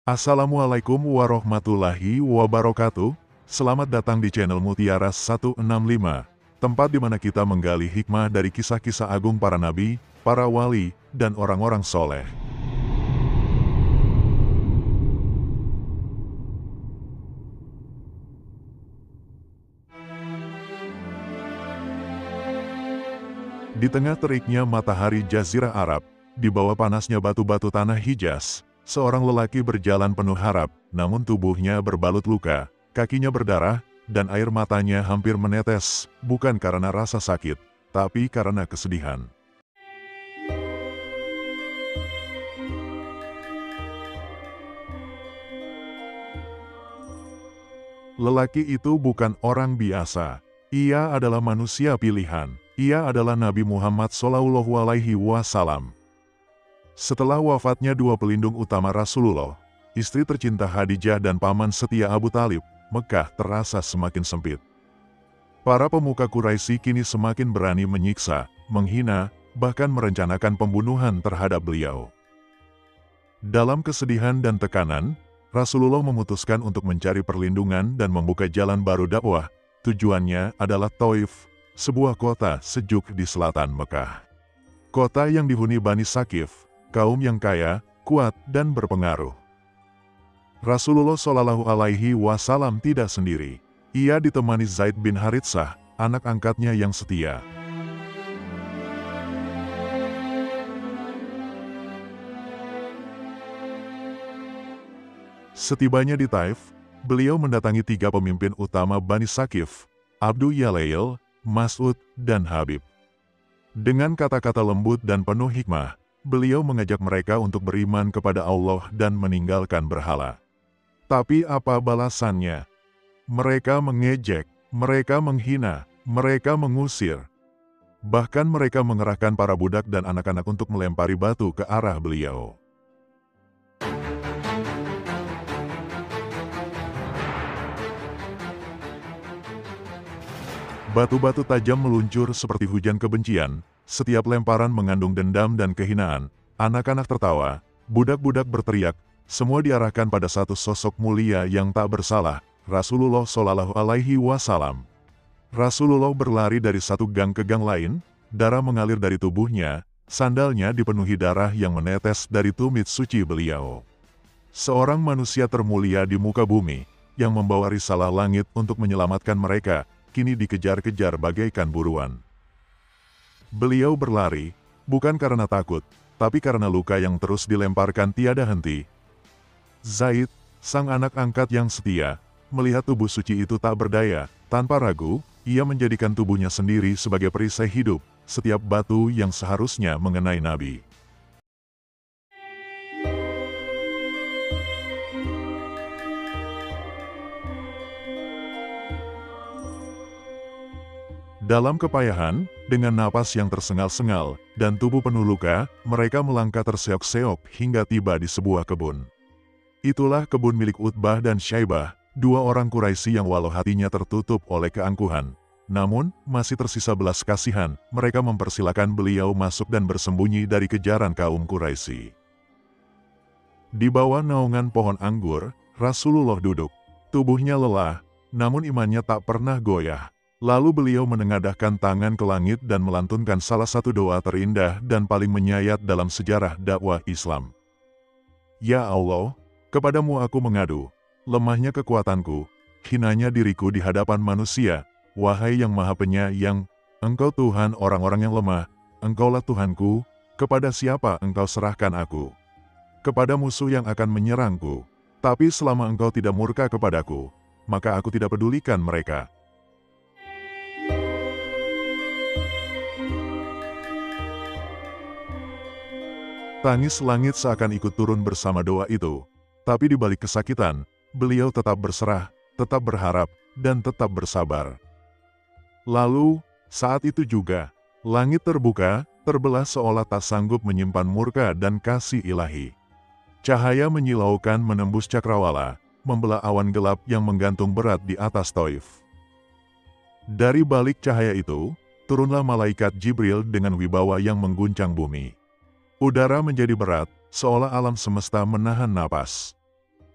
Assalamualaikum warahmatullahi wabarakatuh. Selamat datang di channel Mutiara 165, tempat di mana kita menggali hikmah dari kisah-kisah agung para nabi, para wali, dan orang-orang soleh. Di tengah teriknya matahari Jazirah Arab, di bawah panasnya batu-batu tanah Hijaz, seorang lelaki berjalan penuh harap, namun tubuhnya berbalut luka, kakinya berdarah, dan air matanya hampir menetes, bukan karena rasa sakit, tapi karena kesedihan. Lelaki itu bukan orang biasa. Ia adalah manusia pilihan. Ia adalah Nabi Muhammad SAW. Setelah wafatnya dua pelindung utama Rasulullah, istri tercinta Khadijah dan paman setia Abu Talib, Mekah terasa semakin sempit. Para pemuka Quraisy kini semakin berani menyiksa, menghina, bahkan merencanakan pembunuhan terhadap beliau. Dalam kesedihan dan tekanan, Rasulullah memutuskan untuk mencari perlindungan dan membuka jalan baru dakwah. Tujuannya adalah Taif, sebuah kota sejuk di selatan Mekah. Kota yang dihuni Bani Sakif, kaum yang kaya, kuat, dan berpengaruh. Rasulullah SAW tidak sendiri. Ia ditemani Zaid bin Haritsah, anak angkatnya yang setia. Setibanya di Taif, beliau mendatangi tiga pemimpin utama Bani Sakif, Abdu Yalail, Mas'ud, dan Habib. Dengan kata-kata lembut dan penuh hikmah, beliau mengajak mereka untuk beriman kepada Allah dan meninggalkan berhala. Tapi apa balasannya? Mereka mengejek, mereka menghina, mereka mengusir. Bahkan mereka mengerahkan para budak dan anak-anak untuk melempari batu ke arah beliau. Batu-batu tajam meluncur seperti hujan kebencian, setiap lemparan mengandung dendam dan kehinaan, anak-anak tertawa, budak-budak berteriak, semua diarahkan pada satu sosok mulia yang tak bersalah, Rasulullah SAW. Rasulullah berlari dari satu gang ke gang lain, darah mengalir dari tubuhnya, sandalnya dipenuhi darah yang menetes dari tumit suci beliau. Seorang manusia termulia di muka bumi, yang membawa risalah langit untuk menyelamatkan mereka, kini dikejar-kejar bagaikan buruan. Beliau berlari, bukan karena takut, tapi karena luka yang terus dilemparkan tiada henti. Zaid, sang anak angkat yang setia, melihat tubuh suci itu tak berdaya, tanpa ragu, ia menjadikan tubuhnya sendiri sebagai perisai hidup, setiap batu yang seharusnya mengenai Nabi. Dalam kepayahan, dengan napas yang tersengal-sengal, dan tubuh penuh luka, mereka melangkah terseok-seok hingga tiba di sebuah kebun. Itulah kebun milik Utbah dan Syaibah, dua orang Quraisy yang walau hatinya tertutup oleh keangkuhan, namun masih tersisa belas kasihan, mereka mempersilakan beliau masuk dan bersembunyi dari kejaran kaum Quraisy. Di bawah naungan pohon anggur, Rasulullah duduk. Tubuhnya lelah, namun imannya tak pernah goyah. Lalu beliau menengadahkan tangan ke langit dan melantunkan salah satu doa terindah dan paling menyayat dalam sejarah dakwah Islam. Ya Allah, kepadamu aku mengadu, lemahnya kekuatanku, hinanya diriku di hadapan manusia, wahai yang maha penyayang, Engkau Tuhan orang-orang yang lemah, Engkaulah Tuhanku, kepada siapa Engkau serahkan aku? Kepada musuh yang akan menyerangku, tapi selama Engkau tidak murka kepadaku, maka aku tidak pedulikan mereka. Tangis langit seakan ikut turun bersama doa itu, tapi di balik kesakitan, beliau tetap berserah, tetap berharap, dan tetap bersabar. Lalu, saat itu juga, langit terbuka, terbelah seolah tak sanggup menyimpan murka dan kasih ilahi. Cahaya menyilaukan menembus cakrawala, membelah awan gelap yang menggantung berat di atas Taif. Dari balik cahaya itu, turunlah malaikat Jibril dengan wibawa yang mengguncang bumi. Udara menjadi berat, seolah alam semesta menahan napas.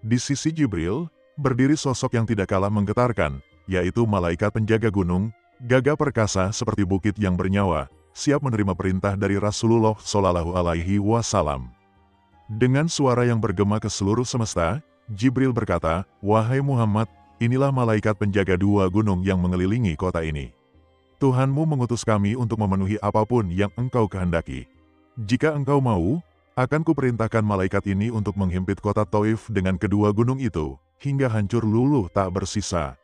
Di sisi Jibril, berdiri sosok yang tidak kalah menggetarkan, yaitu malaikat penjaga gunung, gagah perkasa seperti bukit yang bernyawa, siap menerima perintah dari Rasulullah Shallallahu Alaihi Wasallam. Dengan suara yang bergema ke seluruh semesta, Jibril berkata, "Wahai Muhammad, inilah malaikat penjaga dua gunung yang mengelilingi kota ini. Tuhanmu mengutus kami untuk memenuhi apapun yang engkau kehendaki. Jika engkau mau, akan kuperintahkan malaikat ini untuk menghimpit kota Taif dengan kedua gunung itu, hingga hancur luluh tak bersisa."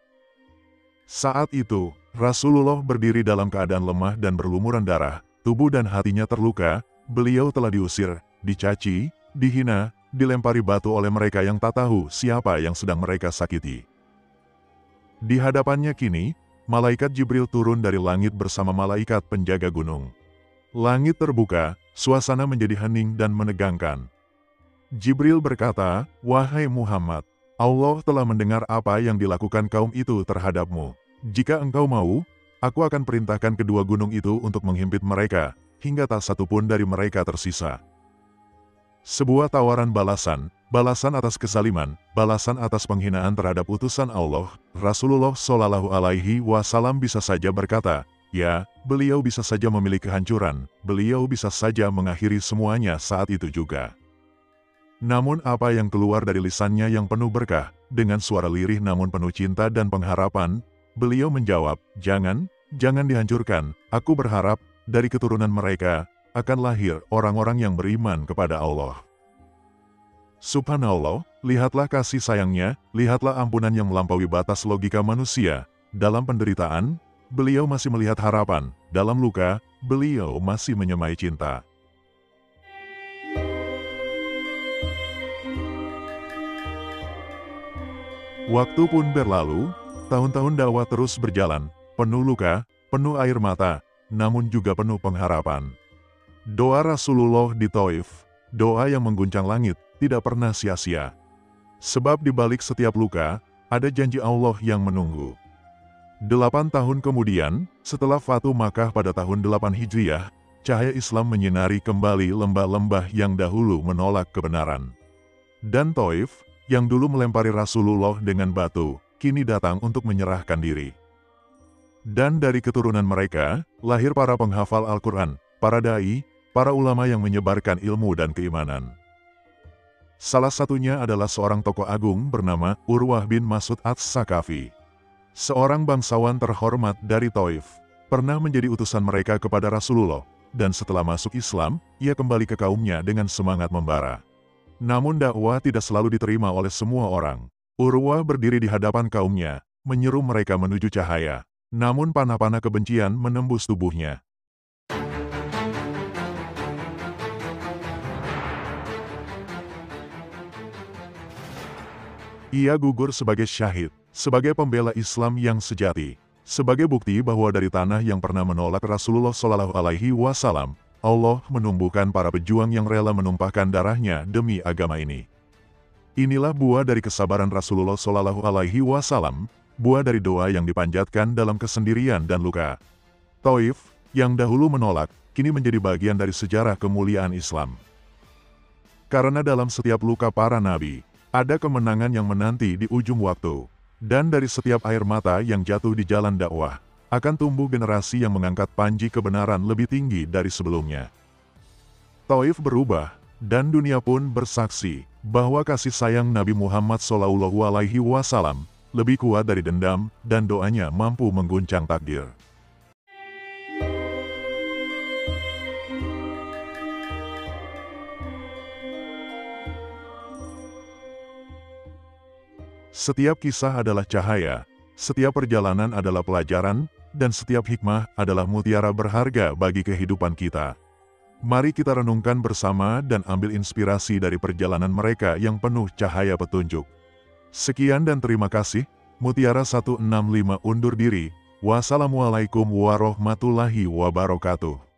Saat itu, Rasulullah berdiri dalam keadaan lemah dan berlumuran darah, tubuh dan hatinya terluka, beliau telah diusir, dicaci, dihina, dilempari batu oleh mereka yang tak tahu siapa yang sedang mereka sakiti. Di hadapannya kini, malaikat Jibril turun dari langit bersama malaikat penjaga gunung. Langit terbuka, suasana menjadi hening dan menegangkan. Jibril berkata, "Wahai Muhammad, Allah telah mendengar apa yang dilakukan kaum itu terhadapmu. Jika engkau mau, aku akan perintahkan kedua gunung itu untuk menghimpit mereka, hingga tak satu pun dari mereka tersisa." Sebuah tawaran balasan atas kezaliman, balasan atas penghinaan terhadap utusan Allah. Rasulullah Shallallahu Alaihi Wasallam bisa saja berkata, "Ya, beliau bisa saja memilih kehancuran, beliau bisa saja mengakhiri semuanya saat itu juga." Namun apa yang keluar dari lisannya yang penuh berkah, dengan suara lirih namun penuh cinta dan pengharapan, beliau menjawab, "Jangan dihancurkan, aku berharap, dari keturunan mereka, akan lahir orang-orang yang beriman kepada Allah." Subhanallah, lihatlah kasih sayangnya, lihatlah ampunan yang melampaui batas logika manusia. Dalam penderitaan, beliau masih melihat harapan, dalam luka, beliau masih menyemai cinta. Waktu pun berlalu, tahun-tahun dakwah terus berjalan, penuh luka, penuh air mata, namun juga penuh pengharapan. Doa Rasulullah di Taif, doa yang mengguncang langit, tidak pernah sia-sia. Sebab di balik setiap luka, ada janji Allah yang menunggu. 8 tahun kemudian, setelah Fatu Makkah pada tahun 8 Hijriah, cahaya Islam menyinari kembali lembah-lembah yang dahulu menolak kebenaran. Dan Taif, yang dulu melempari Rasulullah dengan batu, kini datang untuk menyerahkan diri. Dan dari keturunan mereka, lahir para penghafal Al-Quran, para da'i, para ulama yang menyebarkan ilmu dan keimanan. Salah satunya adalah seorang tokoh agung bernama Urwah bin Mas'ud Ats-Sakafi. Seorang bangsawan terhormat dari Taif, pernah menjadi utusan mereka kepada Rasulullah, dan setelah masuk Islam, ia kembali ke kaumnya dengan semangat membara. Namun dakwah tidak selalu diterima oleh semua orang. Urwah berdiri di hadapan kaumnya, menyeru mereka menuju cahaya. Namun panah-panah kebencian menembus tubuhnya. Ia gugur sebagai syahid, sebagai pembela Islam yang sejati, sebagai bukti bahwa dari tanah yang pernah menolak Rasulullah Shallallahu Alaihi Wasallam, Allah menumbuhkan para pejuang yang rela menumpahkan darahnya demi agama ini. Inilah buah dari kesabaran Rasulullah Shallallahu Alaihi Wasallam, buah dari doa yang dipanjatkan dalam kesendirian dan luka. Taif, yang dahulu menolak, kini menjadi bagian dari sejarah kemuliaan Islam. Karena dalam setiap luka para nabi, ada kemenangan yang menanti di ujung waktu. Dan dari setiap air mata yang jatuh di jalan dakwah, akan tumbuh generasi yang mengangkat panji kebenaran lebih tinggi dari sebelumnya. Taif berubah, dan dunia pun bersaksi bahwa kasih sayang Nabi Muhammad SAW lebih kuat dari dendam, dan doanya mampu mengguncang takdir. Setiap kisah adalah cahaya, setiap perjalanan adalah pelajaran, dan setiap hikmah adalah mutiara berharga bagi kehidupan kita. Mari kita renungkan bersama dan ambil inspirasi dari perjalanan mereka yang penuh cahaya petunjuk. Sekian dan terima kasih. Mutiara 165 undur diri. Wassalamualaikum warahmatullahi wabarakatuh.